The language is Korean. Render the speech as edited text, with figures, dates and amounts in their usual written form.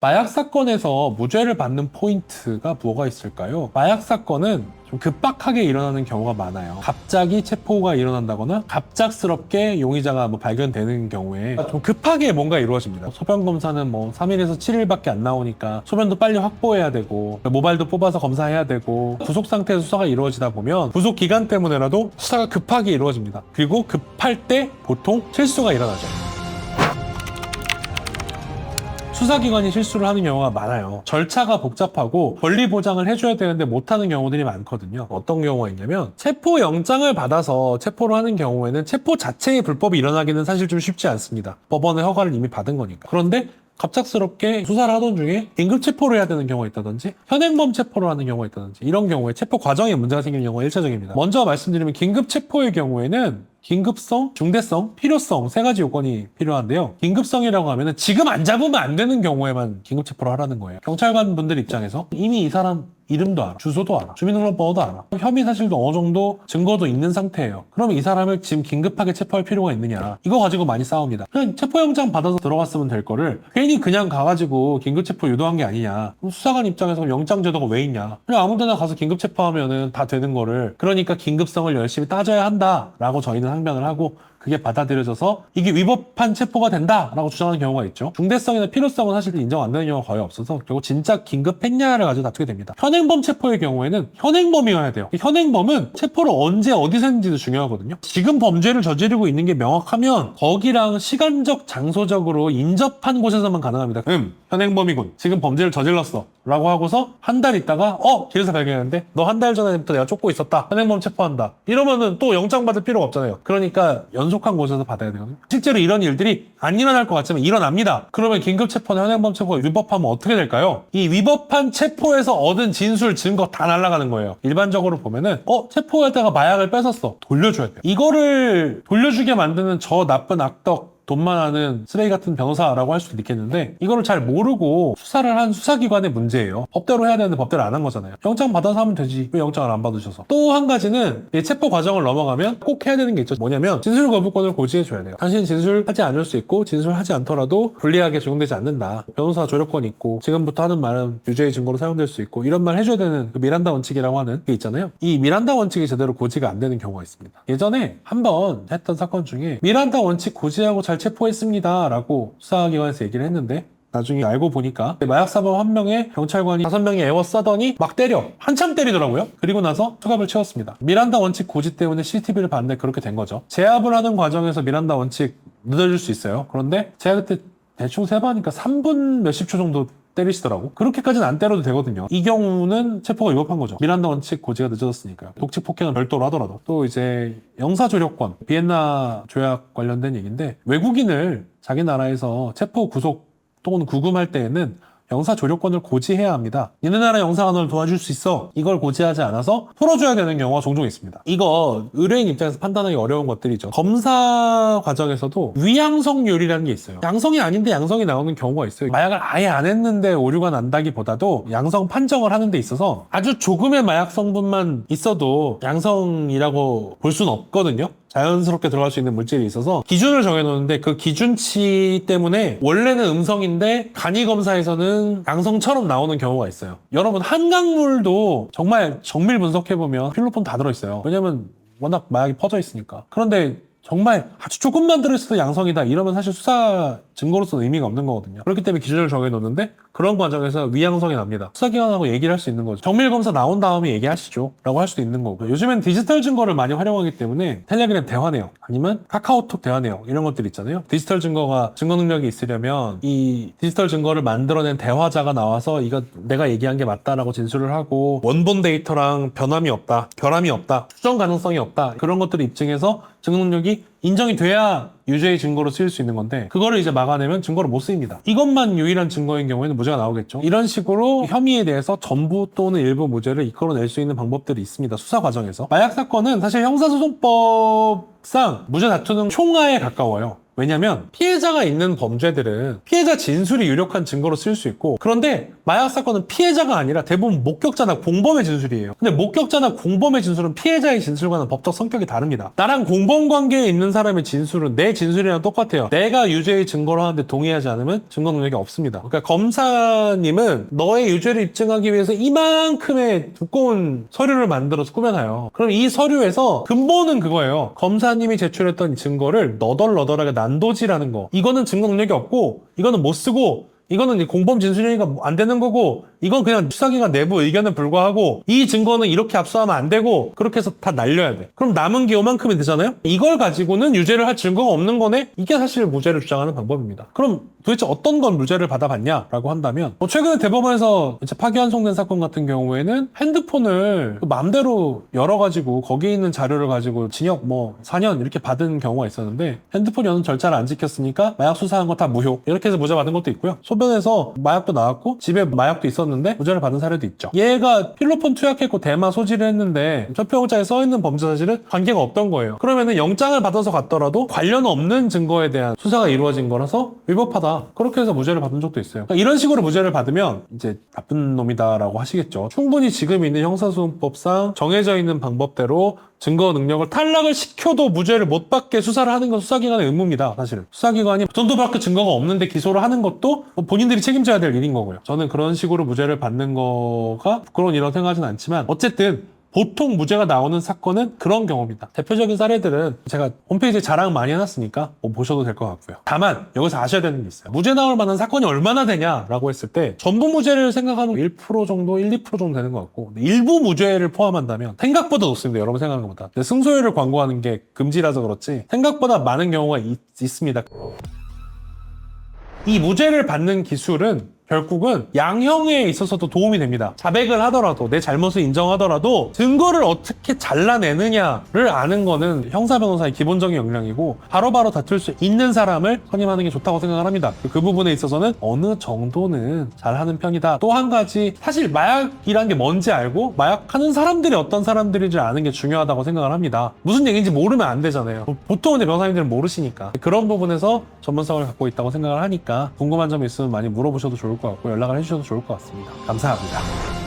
마약 사건에서 무죄를 받는 포인트가 뭐가 있을까요? 마약 사건은 좀 급박하게 일어나는 경우가 많아요. 갑자기 체포가 일어난다거나 갑작스럽게 용의자가 발견되는 경우에 좀 급하게 뭔가 이루어집니다. 소변 검사는 3일에서 7일밖에 안 나오니까 소변도 빨리 확보해야 되고 모발도 뽑아서 검사해야 되고 구속 상태에서 수사가 이루어지다 보면 구속 기간 때문에라도 수사가 급하게 이루어집니다. 그리고 급할 때 보통 실수가 일어나죠. 수사기관이 실수를 하는 경우가 많아요. 절차가 복잡하고 권리 보장을 해줘야 되는데 못하는 경우들이 많거든요. 어떤 경우가 있냐면 체포영장을 받아서 체포를 하는 경우에는 체포 자체의 불법이 일어나기는 사실 좀 쉽지 않습니다. 법원의 허가를 이미 받은 거니까. 그런데 갑작스럽게 수사를 하던 중에 긴급 체포를 해야 되는 경우가 있다든지 현행범 체포를 하는 경우가 있다든지 이런 경우에 체포 과정에 문제가 생기는 경우가 1차적입니다. 먼저 말씀드리면 긴급 체포의 경우에는 긴급성, 중대성, 필요성 세 가지 요건이 필요한데요. 긴급성이라고 하면은 지금 안 잡으면 안 되는 경우에만 긴급 체포를 하라는 거예요. 경찰관 분들 입장에서 이미 이 사람 이름도 알아, 주소도 알아, 주민등록번호도 알아, 혐의 사실도 어느 정도 증거도 있는 상태예요. 그럼 이 사람을 지금 긴급하게 체포할 필요가 있느냐, 이거 가지고 많이 싸웁니다. 그냥 체포영장 받아서 들어갔으면 될 거를 괜히 그냥 가가지고 긴급체포 유도한 게 아니냐. 그럼 수사관 입장에서 영장제도가 왜 있냐, 그냥 아무 데나 가서 긴급체포하면은 다 되는 거를, 그러니까 긴급성을 열심히 따져야 한다라고 저희는 항변을 하고, 그게 받아들여져서 이게 위법한 체포가 된다라고 주장하는 경우가 있죠. 중대성이나 필요성은 사실 인정 안 되는 경우가 거의 없어서 결국 진짜 긴급했냐를 가지고 다투게 됩니다. 현행범 체포의 경우에는 현행범이어야 돼요. 현행범은 체포를 언제 어디서 했는지도 중요하거든요. 지금 범죄를 저지르고 있는 게 명확하면 거기랑 시간적 장소적으로 인접한 곳에서만 가능합니다. 현행범이군, 지금 범죄를 저질렀어 라고 하고서 한 달 있다가 길에서 발견했는데 너 한 달 전에부터 내가 쫓고 있었다, 현행범 체포한다, 이러면은 또 영장 받을 필요가 없잖아요. 그러니까 연속한 곳에서 받아야 되거든요. 실제로 이런 일들이 안 일어날 것 같지만 일어납니다. 그러면 긴급 체포나 현행범 체포가 위법하면 어떻게 될까요? 이 위법한 체포에서 얻은 진술, 증거 다 날아가는 거예요. 일반적으로 보면은 체포했다가 마약을 뺏었어, 돌려줘야 돼요. 이거를 돌려주게 만드는 저 나쁜 악덕, 돈만 아는 쓰레기 같은 변호사라고 할 수도 있겠는데, 이거를 잘 모르고 수사를 한 수사기관의 문제예요. 법대로 해야 되는데 법대로 안 한 거잖아요. 영장 받아서 하면 되지, 왜 영장을 안 받으셔서. 또 한 가지는 이 체포 과정을 넘어가면 꼭 해야 되는 게 있죠. 뭐냐면 진술 거부권을 고지해줘야 돼요. 당신이 진술하지 않을 수 있고 진술하지 않더라도 불리하게 적용되지 않는다, 변호사 조력권 있고 지금부터 하는 말은 유죄의 증거로 사용될 수 있고, 이런 말 해줘야 되는 그 미란다 원칙이라고 하는 게 있잖아요. 이 미란다 원칙이 제대로 고지가 안 되는 경우가 있습니다. 예전에 한번 했던 사건 중에 미란다 원칙 고지하고 잘 체포했습니다 라고 수사기관에서 얘기를 했는데, 나중에 알고 보니까 마약사범 한 명에 경찰관이 5명이 에워싸더니 막 때려, 한참 때리더라고요. 그리고 나서 처갑을 채웠습니다. 미란다 원칙 고지 때문에 CCTV를 봤는데 그렇게 된 거죠. 제압을 하는 과정에서 미란다 원칙 늦어질 수 있어요. 그런데 제가 그때 대충 세봐니까 3분 몇십 초 정도 때리시더라고. 그렇게까지는 안 때려도 되거든요. 이 경우는 체포가 위법한 거죠. 미란다 원칙 고지가 늦어졌으니까요. 독직 폭행은 별도로 하더라도. 또 이제 영사조력권, 비엔나 조약 관련된 얘기인데, 외국인을 자기 나라에서 체포, 구속 또는 구금할 때에는 영사 조력권을 고지해야 합니다. 니네 나라 영사가 널 도와줄 수 있어, 이걸 고지하지 않아서 풀어줘야 되는 경우가 종종 있습니다. 이거 의뢰인 입장에서 판단하기 어려운 것들이죠. 검사 과정에서도 위양성률이라는 게 있어요. 양성이 아닌데 양성이 나오는 경우가 있어요. 마약을 아예 안 했는데 오류가 난다기보다도 양성 판정을 하는 데 있어서 아주 조금의 마약 성분만 있어도 양성이라고 볼 수는 없거든요. 자연스럽게 들어갈 수 있는 물질이 있어서 기준을 정해놓는데, 그 기준치 때문에 원래는 음성인데 간이검사에서는 양성처럼 나오는 경우가 있어요. 여러분, 한강물도 정말 정밀 분석해보면 필로폰 다 들어있어요. 왜냐면 워낙 마약이 퍼져 있으니까. 그런데 정말 아주 조금만 들어있어도 양성이다 이러면 사실 수사 증거로서는 의미가 없는 거거든요. 그렇기 때문에 기준을 정해놓는데 그런 과정에서 위양성이 납니다. 수사기관하고 얘기를 할 수 있는 거죠. 정밀검사 나온 다음에 얘기하시죠 라고 할 수도 있는 거고, 요즘엔 디지털 증거를 많이 활용하기 때문에 텔레그램 대화 내용 아니면 카카오톡 대화 내용 이런 것들 있잖아요. 디지털 증거가 증거 능력이 있으려면 이 디지털 증거를 만들어낸 대화자가 나와서 이거 내가 얘기한 게 맞다라고 진술을 하고, 원본 데이터랑 변함이 없다, 결함이 없다, 수정 가능성이 없다, 그런 것들을 입증해서 증거 능력이 인정이 돼야 유죄의 증거로 쓰일 수 있는 건데, 그거를 이제 막아내면 증거로 못 쓰입니다. 이것만 유일한 증거인 경우에는 무죄가 나오겠죠. 이런 식으로 혐의에 대해서 전부 또는 일부 무죄를 이끌어낼 수 있는 방법들이 있습니다. 수사 과정에서. 마약 사건은 사실 형사소송법상 무죄 다투는 총화에 가까워요. 왜냐면 피해자가 있는 범죄들은 피해자 진술이 유력한 증거로 쓸 수 있고, 그런데 마약 사건은 피해자가 아니라 대부분 목격자나 공범의 진술이에요. 근데 목격자나 공범의 진술은 피해자의 진술과는 법적 성격이 다릅니다. 나랑 공범 관계에 있는 사람의 진술은 내 진술이랑 똑같아요. 내가 유죄의 증거로 하는데 동의하지 않으면 증거 능력이 없습니다. 그러니까 검사님은 너의 유죄를 입증하기 위해서 이만큼의 두꺼운 서류를 만들어서 꾸며놔요. 그럼 이 서류에서 근본은 그거예요. 검사님이 제출했던 증거를 너덜너덜하게 난도질하는 거. 이거는 증거 능력이 없고, 이거는 못 쓰고, 이거는 공범 진술이니까 안 되는 거고, 이건 그냥 수사기관 내부 의견에 불과하고, 이 증거는 이렇게 압수하면 안 되고, 그렇게 해서 다 날려야 돼. 그럼 남은 게 요만큼이 되잖아요? 이걸 가지고는 유죄를 할 증거가 없는 거네? 이게 사실 무죄를 주장하는 방법입니다. 그럼 도대체 어떤 건 무죄를 받아봤냐라고 한다면, 최근에 대법원에서 이제 파기환송된 사건 같은 경우에는 핸드폰을 마음대로 열어가지고 거기에 있는 자료를 가지고 징역 4년 이렇게 받은 경우가 있었는데, 핸드폰 여는 절차를 안 지켰으니까 마약 수사한 거 다 무효, 이렇게 해서 무죄 받은 것도 있고요. 소변에서 마약도 나왔고 집에 마약도 있었는데 무죄를 받은 사례도 있죠. 얘가 필로폰 투약했고 대마 소지를 했는데 적폐영장에 써있는 범죄 사실은 관계가 없던 거예요. 그러면은 영장을 받아서 갔더라도 관련 없는 증거에 대한 수사가 이루어진 거라서 위법하다, 그렇게 해서 무죄를 받은 적도 있어요. 그러니까 이런 식으로 무죄를 받으면 이제 나쁜 놈이다라고 하시겠죠. 충분히 지금 있는 형사소송법상 정해져 있는 방법대로 증거 능력을 탈락을 시켜도 무죄를 못 받게 수사를 하는 건 수사기관의 의무입니다. 사실은 수사기관이 전도 밖에 증거가 없는데 기소를 하는 것도 본인들이 책임져야 될 일인 거고요. 저는 그런 식으로 무죄를 받는 거가 부끄러운 일이라고 생각하진 않지만, 어쨌든 보통 무죄가 나오는 사건은 그런 경우입니다. 대표적인 사례들은 제가 홈페이지에 자랑 많이 해놨으니까 보셔도 될 것 같고요. 다만 여기서 아셔야 되는 게 있어요. 무죄 나올 만한 사건이 얼마나 되냐라고 했을 때 전부 무죄를 생각하면 1% 정도, 1, 2% 정도 되는 것 같고, 일부 무죄를 포함한다면 생각보다 높습니다. 여러분 생각하는 것보다. 승소율을 광고하는 게 금지라서 그렇지 생각보다 많은 경우가 있습니다. 이 무죄를 받는 기술은 결국은 양형에 있어서도 도움이 됩니다. 자백을 하더라도, 내 잘못을 인정하더라도 증거를 어떻게 잘라내느냐를 아는 거는 형사 변호사의 기본적인 역량이고, 바로바로 다툴 수 있는 사람을 선임하는 게 좋다고 생각을 합니다. 그 부분에 있어서는 어느 정도는 잘하는 편이다. 또 한 가지, 사실 마약이란 게 뭔지 알고 마약하는 사람들이 어떤 사람들인지 아는 게 중요하다고 생각을 합니다. 무슨 얘기인지 모르면 안 되잖아요. 보통은 변호사님들은 모르시니까. 그런 부분에서 전문성을 갖고 있다고 생각을 하니까 궁금한 점이 있으면 많이 물어보셔도 좋을 것 같고 연락을 해주셔도 좋을 것 같습니다. 감사합니다.